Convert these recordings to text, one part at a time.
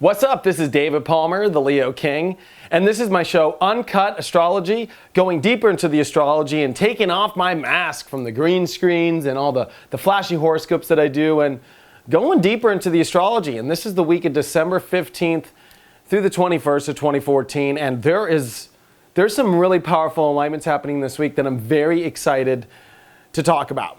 What's up? This is David Palmer, the Leo King, and this is my show, Uncut Astrology, going deeper into the astrology and taking off my mask from the green screens and all the flashy horoscopes that I do and going deeper into the astrology. And this is the week of December 15th through the 21st of 2014, and there's some really powerful alignments happening this week that I'm very excited to talk about.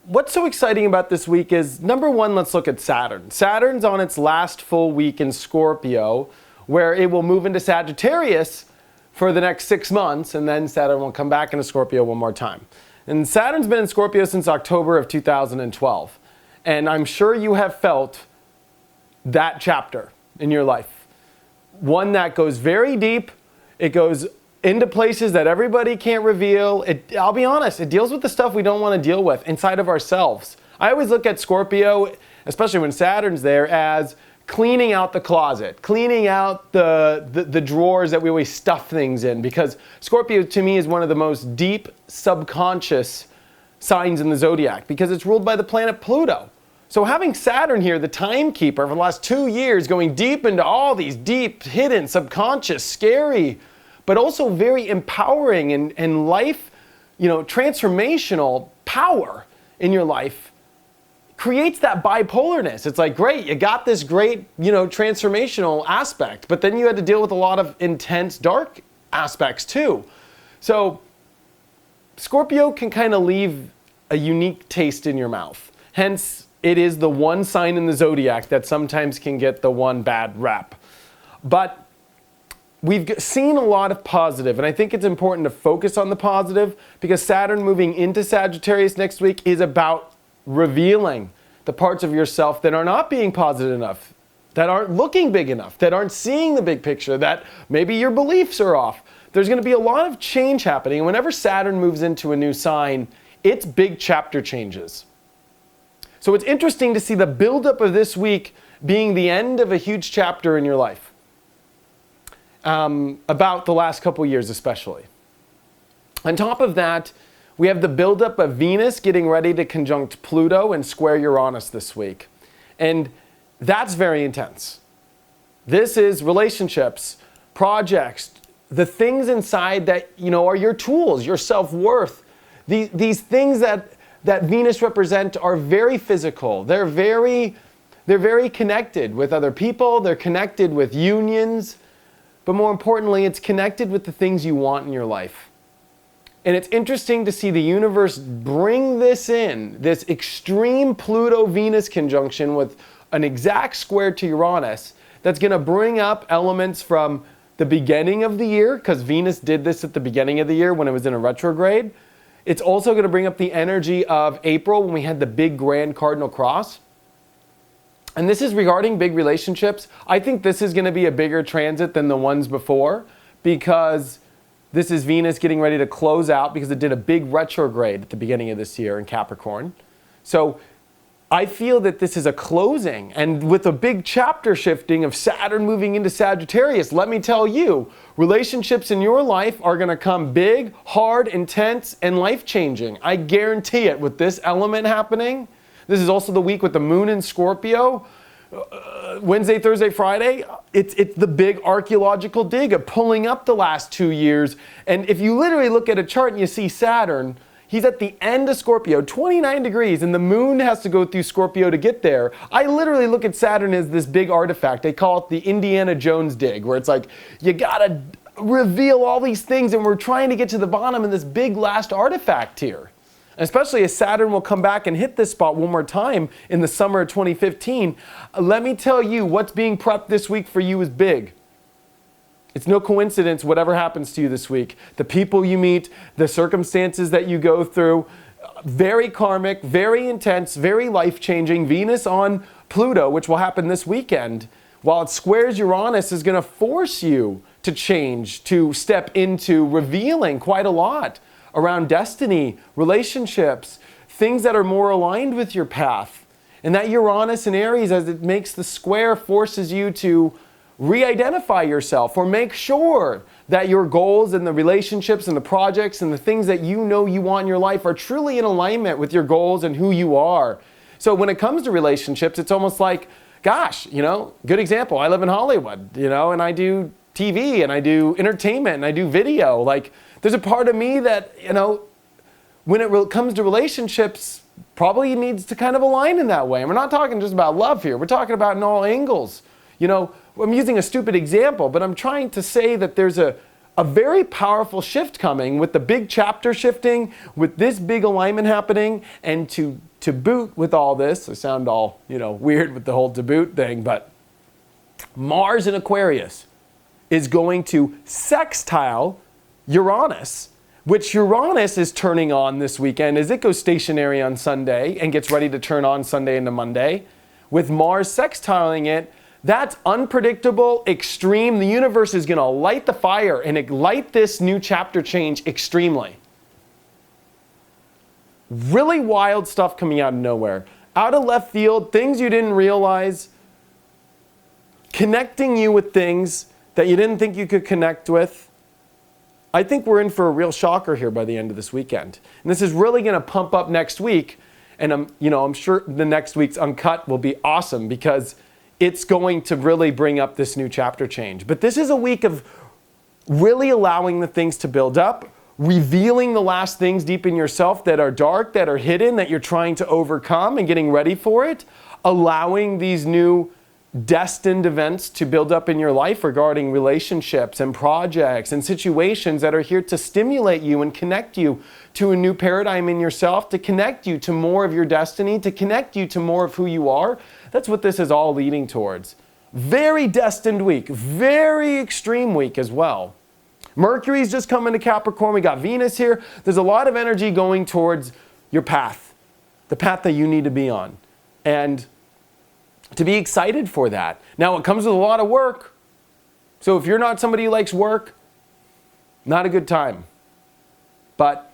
What's so exciting about this week is, number one, let's look at Saturn. Saturn's on its last full week in Scorpio, where it will move into Sagittarius for the next 6 months, and then Saturn will come back into Scorpio one more time. And Saturn's been in Scorpio since October of 2012. And I'm sure you have felt that chapter in your life. One that goes very deep. It goes into places that everybody can't reveal. I'll be honest, it deals with the stuff we don't want to deal with inside of ourselves. I always look at Scorpio, especially when Saturn's there, as cleaning out the closet, cleaning out the drawers that we always stuff things in, because Scorpio to me is one of the most deep subconscious signs in the zodiac because it's ruled by the planet Pluto. So having Saturn here, the timekeeper, for the last 2 years, going deep into all these deep, hidden, subconscious, scary, but also very empowering and life, transformational power in your life, creates that bipolarness. It's like, great, you got this great, transformational aspect, but then you had to deal with a lot of intense, dark aspects too. So Scorpio can kind of leave a unique taste in your mouth. Hence, it is the one sign in the zodiac that sometimes can get the one bad rap. But we've seen a lot of positive, and I think it's important to focus on the positive because Saturn moving into Sagittarius next week is about revealing the parts of yourself that are not being positive enough, that aren't looking big enough, that aren't seeing the big picture, that maybe your beliefs are off. There's going to be a lot of change happening, and whenever Saturn moves into a new sign, it's big chapter changes. So it's interesting to see the buildup of this week being the end of a huge chapter in your life. About the last couple years especially. On top of that, we have the buildup of Venus getting ready to conjunct Pluto and square Uranus this week. And that's very intense. This is relationships, projects, the things inside that are your tools, your self-worth. These things that Venus represent are very physical. They're very connected with other people. They're connected with unions. But more importantly, it's connected with the things you want in your life. And it's interesting to see the universe bring this in, this extreme Pluto-Venus conjunction with an exact square to Uranus that's going to bring up elements from the beginning of the year, because Venus did this at the beginning of the year when it was in a retrograde. It's also going to bring up the energy of April when we had the big grand cardinal cross. And this is regarding big relationships. I think this is going to be a bigger transit than the ones before because this is Venus getting ready to close out because it did a big retrograde at the beginning of this year in Capricorn. So I feel that this is a closing, and with a big chapter shifting of Saturn moving into Sagittarius, let me tell you, relationships in your life are going to come big, hard, intense, and life-changing. I guarantee it with this element happening. This is also the week with the moon in Scorpio. Wednesday, Thursday, Friday, it's the big archeological dig of pulling up the last 2 years. And if you literally look at a chart and you see Saturn, he's at the end of Scorpio, 29 degrees, and the moon has to go through Scorpio to get there. I literally look at Saturn as this big artifact. They call it the Indiana Jones dig, where it's like, you gotta reveal all these things, and we're trying to get to the bottom in this big last artifact here. Especially as Saturn will come back and hit this spot one more time in the summer of 2015. Let me tell you, what's being prepped this week for you is big. It's no coincidence whatever happens to you this week. The people you meet, the circumstances that you go through, very karmic, very intense, very life-changing. Venus on Pluto, which will happen this weekend, while it squares Uranus, is going to force you to change, to step into revealing quite a lot around destiny, relationships, things that are more aligned with your path. And that Uranus in Aries, as it makes the square, forces you to re-identify yourself or make sure that your goals and the relationships and the projects and the things that you want in your life are truly in alignment with your goals and who you are. So when it comes to relationships, it's almost like gosh, good example. I live in Hollywood, and I do TV and I do entertainment and I do video. Like, there's a part of me that, when it comes to relationships, probably needs to kind of align in that way. And we're not talking just about love here. We're talking about in all angles. I'm using a stupid example, but I'm trying to say that there's a very powerful shift coming with the big chapter shifting, with this big alignment happening, and to boot with all this, I sound all, weird with the whole to boot thing, but Mars in Aquarius is going to sextile Uranus, which Uranus is turning on this weekend as it goes stationary on Sunday and gets ready to turn on Sunday into Monday. With Mars sextiling it, that's unpredictable, extreme. The universe is going to light the fire and ignite this new chapter change extremely. Really wild stuff coming out of nowhere. Out of left field, things you didn't realize, connecting you with things that you didn't think you could connect with. I think we're in for a real shocker here by the end of this weekend. And this is really going to pump up next week. And I'm sure the next week's Uncut will be awesome because it's going to really bring up this new chapter change. But this is a week of really allowing the things to build up, revealing the last things deep in yourself that are dark, that are hidden, that you're trying to overcome and getting ready for it, allowing these new destined events to build up in your life regarding relationships and projects and situations that are here to stimulate you and connect you to a new paradigm in yourself, to connect you to more of your destiny, to connect you to more of who you are. That's what this is all leading towards. Very destined week, very extreme week as well. Mercury's just coming to Capricorn. We got Venus here. There's a lot of energy going towards your path, the path that you need to be on. And to be excited for that. Now, it comes with a lot of work. So if you're not somebody who likes work, not a good time. But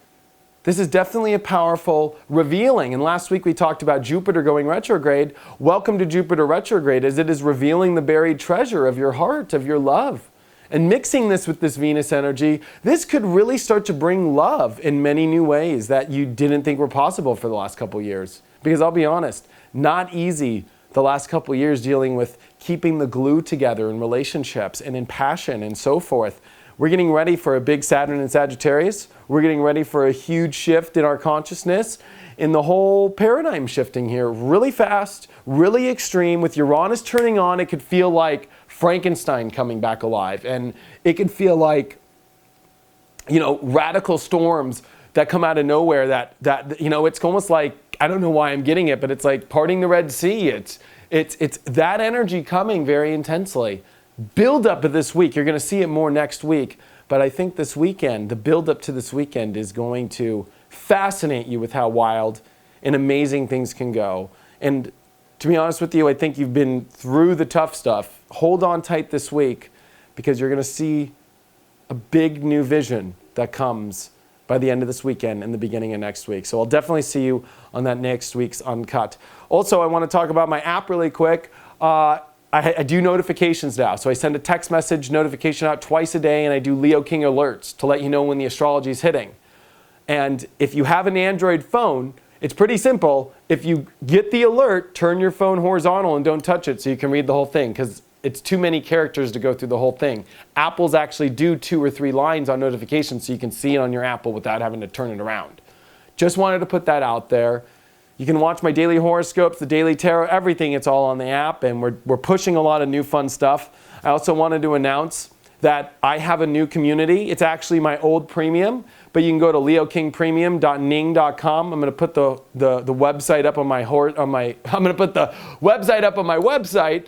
this is definitely a powerful revealing. And last week we talked about Jupiter going retrograde. Welcome to Jupiter retrograde, as it is revealing the buried treasure of your heart, of your love. And mixing this with this Venus energy, this could really start to bring love in many new ways that you didn't think were possible for the last couple years. Because I'll be honest, not easy the last couple of years dealing with keeping the glue together in relationships and in passion and so forth. We're getting ready for a big Saturn in Sagittarius. We're getting ready for a huge shift in our consciousness, in the whole paradigm shifting here. Really fast, really extreme. With Uranus turning on, it could feel like Frankenstein coming back alive. And it could feel like, radical storms that come out of nowhere that it's almost like, I don't know why I'm getting it, but it's like parting the Red Sea. It's that energy coming very intensely. Build up of this week. You're going to see it more next week. But I think this weekend, the build up to this weekend is going to fascinate you with how wild and amazing things can go. And to be honest with you, I think you've been through the tough stuff. Hold on tight this week because you're going to see a big new vision that comes by the end of this weekend and the beginning of next week. So I'll definitely see you on that next week's Uncut. Also, I want to talk about my app really quick. I do notifications now. So I send a text message notification out twice a day, and I do Leo King alerts to let you know when the astrology is hitting. And if you have an Android phone, it's pretty simple. If you get the alert, turn your phone horizontal and don't touch it so you can read the whole thing, because it's too many characters to go through the whole thing. Apples actually do 2 or 3 lines on notifications so you can see it on your Apple without having to turn it around. Just wanted to put that out there. You can watch my daily horoscopes, the daily tarot, everything. It's all on the app, and we're pushing a lot of new fun stuff. I also wanted to announce that I have a new community. It's actually my old premium, but you can go to leokingpremium.ning.com. I'm going to put the website up on my I'm going to put the website up on my website,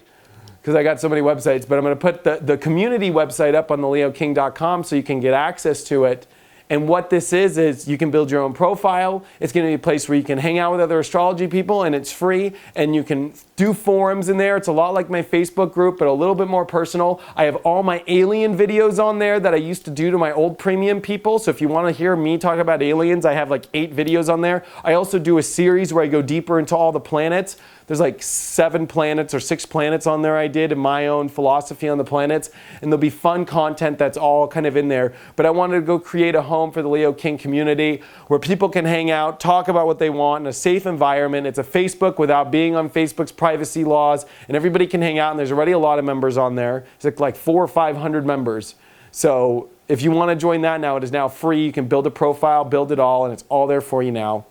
because I got so many websites, but I'm going to put the community website up on the leoking.com so you can get access to it. And what this is you can build your own profile. It's going to be a place where you can hang out with other astrology people, and it's free, and you can do forums in there. It's a lot like my Facebook group, but a little bit more personal. I have all my alien videos on there that I used to do to my old premium people. So if you want to hear me talk about aliens, I have like 8 videos on there. I also do a series where I go deeper into all the planets. There's like 7 planets or 6 planets on there I did in my own philosophy on the planets. And there'll be fun content that's all kind of in there. But I wanted to go create a home for the Leo King community where people can hang out, talk about what they want in a safe environment. It's a Facebook without being on Facebook's privacy laws. And everybody can hang out. And there's already a lot of members on there. It's like 400 or 500 members. So if you want to join that now, it is now free. You can build a profile, build it all, and it's all there for you now.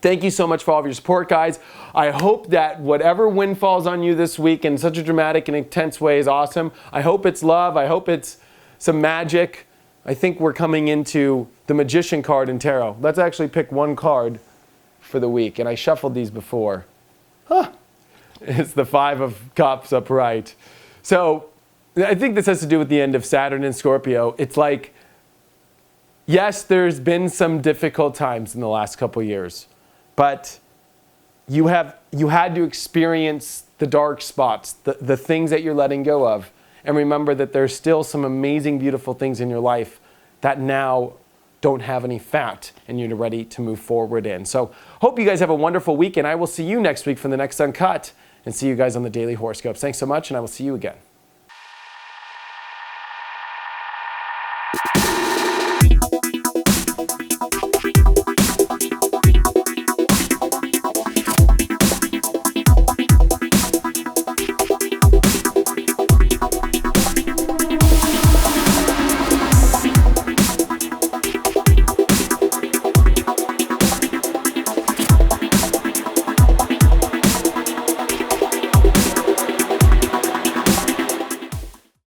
Thank you so much for all of your support, guys. I hope that whatever wind falls on you this week in such a dramatic and intense way is awesome. I hope it's love. I hope it's some magic. I think we're coming into the Magician card in Tarot. Let's actually pick one card for the week. And I shuffled these before. It's the 5 of Cups upright. So I think this has to do with the end of Saturn and Scorpio. It's like, yes, there's been some difficult times in the last couple years. But you had to experience the dark spots, the things that you're letting go of. And remember that there's still some amazing, beautiful things in your life that now don't have any fat and you're ready to move forward in. So hope you guys have a wonderful week, and I will see you next week for the next Uncut, and see you guys on the Daily Horoscopes. Thanks so much, and I will see you again.